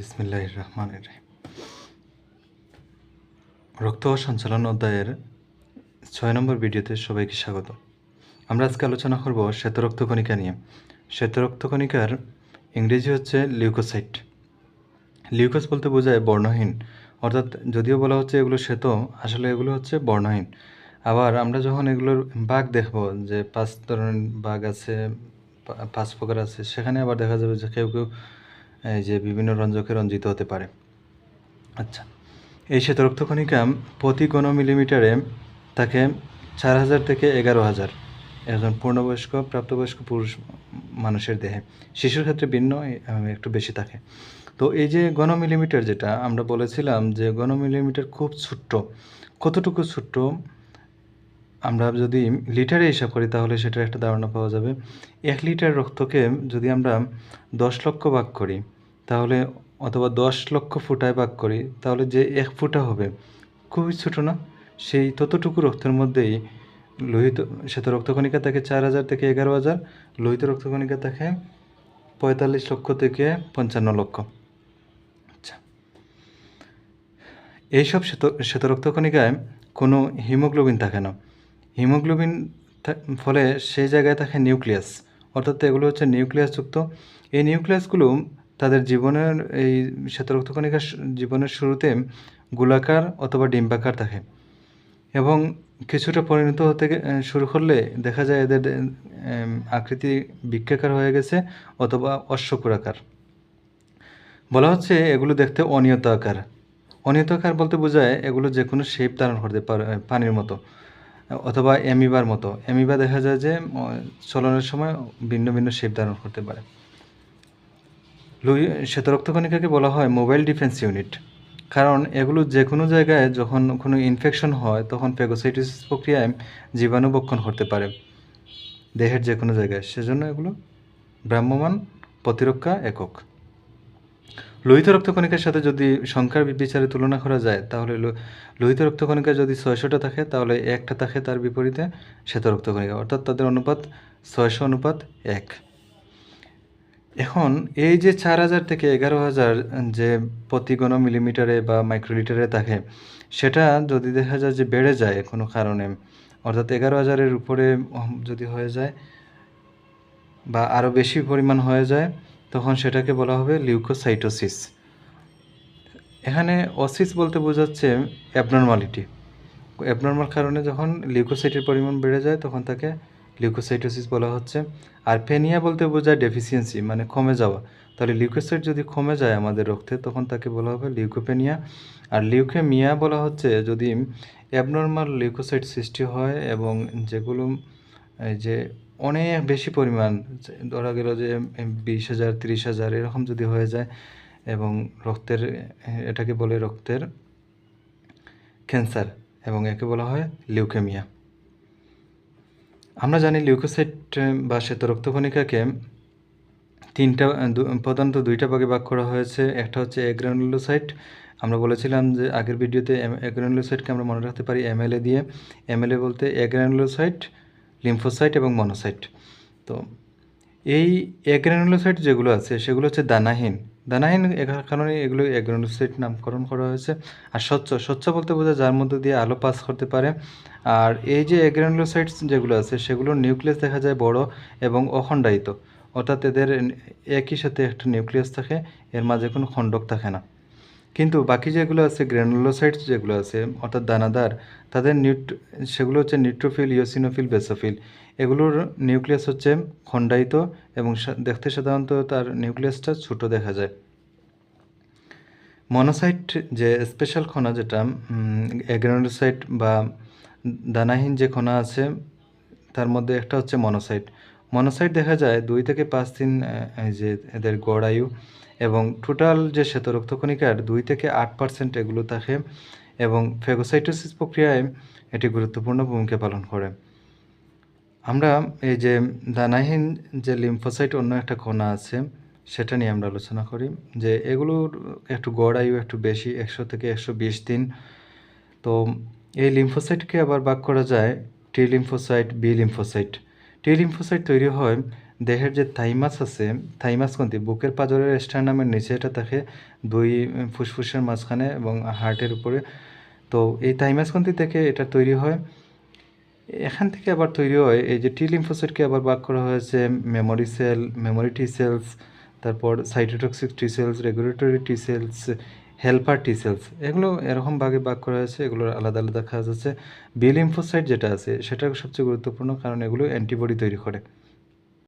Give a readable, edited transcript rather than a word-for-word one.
বিসমিল্লাহির রহমানির রহিম। রক্ত ও সঞ্চালন অধ্যায়ের 6 নম্বর ভিডিওতে সবাইকে স্বাগত। আমরা আজকে আলোচনা করব শ্বেত রক্তকণিকা নিয়ে। শ্বেত রক্তকণিকার ইংরেজি হচ্ছে লিউকোসাইট। লিউকোস বলতে বোঝায় বর্ণহীন, অর্থাৎ যদিও বলা হচ্ছে এগুলো শ্বেত, আসলে এগুলো হচ্ছে বর্ণহীন। আবার আমরা যখন এগুলোর ভাগ দেখব যে 5 ধরনের ভাগ আছে, 5 প্রকার আছে, সেখানে আবার দেখা যাবে যে কেউ কেউ এই যে বিভিন্ন রঞ্জকে রঞ্জিত হতে পারে। আচ্ছা, এই শ্বেত রক্তকণিকা প্রতি ঘন মিলিমিটারে থাকে 4000 থেকে 11000 একজন পূর্ণবয়স্ক প্রাপ্তবয়স্ক পুরুষ মানুষের দেহে। শিশুর ক্ষেত্রে ভিন্ন, একটু বেশি থাকে। তো এই যে ঘন মিলিমিটার, যেটা আমরা বলেছিলাম যে ঘন মিলিমিটার খুব ছোট্ট। কতটুকু ছোট্ট আমরা যদি লিটারে হিসাব করি তাহলে সেটার একটা ধারণা পাওয়া যাবে। 1 লিটার রক্তকে যদি আমরা 10 লক্ষ ভাগ করি তাহলে, অথবা 10 লক্ষ ফুটায় ভাগ করি তাহলে যে 1 ফুটা হবে, খুবই ছোটো না? সেই ততটুকু রক্তের মধ্যেই লোহিত শ্বেত রক্তকণিকা থাকে 4000 থেকে 11000, লোহিত রক্তকণিকা থাকে 45 লক্ষ থেকে 55 লক্ষ। আচ্ছা, এইসব শ্বেত রক্তকণিকায় কোনো হিমোগ্লোবিন থাকে না। হিমোগ্লোবিন ফলে সেই জায়গায় থাকে নিউক্লিয়াস, অর্থাৎ এগুলো হচ্ছে নিউক্লিয়াসযুক্ত। এই নিউক্লিয়াসগুলো তাদের জীবনের, এই শ্বেত রক্তকণিকার জীবনের শুরুতে গোলাকার অথবা ডিম্বাকার থাকে, এবং কিছুটা পরিণত হতে শুরু করলে দেখা যায় এদের আকৃতি বৃক্কাকার হয়ে গেছে অথবা অশ্বক্ষুরাকার। বলা হচ্ছে এগুলো দেখতে অনিয়ত আকার। অনিয়ত আকার বলতে বোঝায় এগুলো যে কোনো শেপ ধারণ করতে পারে, পানির মতো অথবা অ্যামিবার মতো। অ্যামিবা দেখা যায় যে চলনের সময় ভিন্ন ভিন্ন শেপ ধারণ করতে পারে। শ্বেত রক্তকণিকাকে বলা হয় মোবাইল ডিফেন্স ইউনিট, কারণ এগুলো যে কোনো জায়গায় যখন কোনো ইনফেকশন হয় তখন ফ্যাগোসাইটোসিস প্রক্রিয়ায় জীবাণু ভক্ষণ করতে পারে দেহের যে কোনো জায়গায়, সেজন্য এগুলো ভ্রাম্যমাণ প্রতিরক্ষা একক। লোহিত রক্তকণিকার সাথে যদি সংখ্যার বিচারে তুলনা করা যায় তাহলে লোহিত রক্তকণিকা যদি 600টা থাকে তাহলে একটা থাকে তার বিপরীতে শ্বেত রক্তকণিকা, অর্থাৎ তাদের অনুপাত 600:1। এখন এই যে 4000 থেকে 11000 যে প্রতি ঘন মিলিমিটারে বা মাইক্রোলিটারে থাকে, সেটা যদি দেখা যায় যে বেড়ে যায় কোনো কারণে, অর্থাৎ 11000-এর উপরে যদি হয়ে যায় বা আরও বেশি পরিমাণ হয়ে যায়, তখন সেটাকে বলা হবে লিউকোসাইটোসিস। এখানে অসিস বলতে বোঝাচ্ছে অ্যাবনর্মালিটি। অ্যাবনর্মাল কারণে যখন লিউকোসাইটের পরিমাণ বেড়ে যায় তখন তাকে লিউকোসাইটোসিস বলা হচ্ছে। আর ফেনিয়া বলতে বোঝায় ডেফিসিয়েন্সি, মানে কমে যাওয়া। তাহলে লিউকোসাইট যদি কমে যায় আমাদের রক্তে তখন তাকে বলা হবে লিউকোপেনিয়া। আর লিউকেমিয়া বলা হচ্ছে যদি অ্যাবনর্মাল লিউকোসাইট সৃষ্টি হয় এবং যেগুলো এই যে অনেক বেশি পরিমাণ, ধরা গেল যে 20,000 30,000 এরকম যদি হয়ে যায়, এবং রক্তের, এটাকে বলে রক্তের ক্যান্সার, এবং একে বলা হয় লিউকেমিয়া। আমরা জানি লিউকোসাইট বা শ্বেত রক্তকণিকাকে প্রধানত দুইটা ভাগে ভাগ করা হয়েছে। একটা হচ্ছে অ্যাগ্রানুলোসাইট। আমরা বলেছিলাম যে আগের ভিডিওতে অ্যাগ্রানুলোসাইটকে আমরা মনে রাখতে পারি এমএলএ দিয়ে। এমএলএ বলতে অ্যাগ্রানুলোসাইট, লিম্ফোসাইট এবং মনোসাইট। তো এই অ্যাগ্রানুলোসাইট যেগুলো আছে সেগুলো হচ্ছে দানাহীন। দানাহীন কারণে এগুলো অ্যাগ্রানুলোসাইট নামকরণ করা হয়েছে। আর স্বচ্ছ বলতে বোঝায় যার মধ্যে দিয়ে আলো পাস করতে পারে। আর এই যে অ্যাগ্রানুলোসাইটস যেগুলো আছে সেগুলোর নিউক্লিয়াস দেখা যায় বড় এবং অখণ্ডায়িত, অর্থাৎ এদের একই সাথে একটা নিউক্লিয়াস থাকে, এর মাঝে কোনো খণ্ডক থাকে না। কিন্তু বাকি যেগুলো আছে গ্র্যানুলোসাইটস যেগুলো আছে অর্থাৎ দানাদার, তাদের সেগুলো হচ্ছে নিউট্রোফিল, ইওসিনোফিল, বেসোফিল। এগুলোর নিউক্লিয়াস হচ্ছে খণ্ডায়িত এবং দেখতে সাধারণত তার নিউক্লিয়াসটা ছোট দেখা যায়। মনোসাইট যে স্পেশাল কণা, যেটা অ্যাগ্রানুলোসাইট বা দানাহীন যে কণা আছে তার মধ্যে একটা হচ্ছে মনোসাইট। মনোসাইট দেখা যায় 2 থেকে 5 দিন এই যে এদের গড় আয়ু, এবং টোটাল যে শ্বেত রক্তকণিকার 2 থেকে 8% এগুলো থাকে, এবং ফ্যাগোসাইটোসিস প্রক্রিয়ায় এটি গুরুত্বপূর্ণ ভূমিকা পালন করে। আমরা এই যে দানাহীন যে লিম্ফোসাইট অন্য একটা কণা আছে সেটা নিয়ে আমরা আলোচনা করি, যে এগুলোর একটু গড় আয়ু একটু বেশি, 100 থেকে 120 দিন। তো এই লিম্ফোসাইটকে আবার ভাগ করা যায় T lymphocyte, B lymphocyte. T lymphocyte তৈরি হয় দেহের যে থাইমাস আছে, থাইমাস গ্রন্থি বুকের পাঁজরের স্টার্নামের নিচে এটা থাকে, 2 ফুসফুসের মাঝখানে এবং হার্টের উপরে। তো এই থাইমাস গ্রন্থি থেকে এটা তৈরি হয়। এখান থেকে আবার তৈরি হয় এই যে টি লিম্ফোসাইটকে আবার ভাগ করা হয়েছে মেমোরি সেল, মেমোরি টি সেলস, তারপর সাইটোটক্সিক টি সেলস, রেগুলেটরি টি সেলস, হেল্পার টি সেলস, এগুলো এরকম ভাগে ভাগ করা হয়েছে। এগুলোর আলাদা আলাদা কাজ আছে। বি লিম্ফোসাইট যেটা আছে সেটা সবচেয়ে গুরুত্বপূর্ণ, কারণ এগুলো অ্যান্টিবডি তৈরি করে।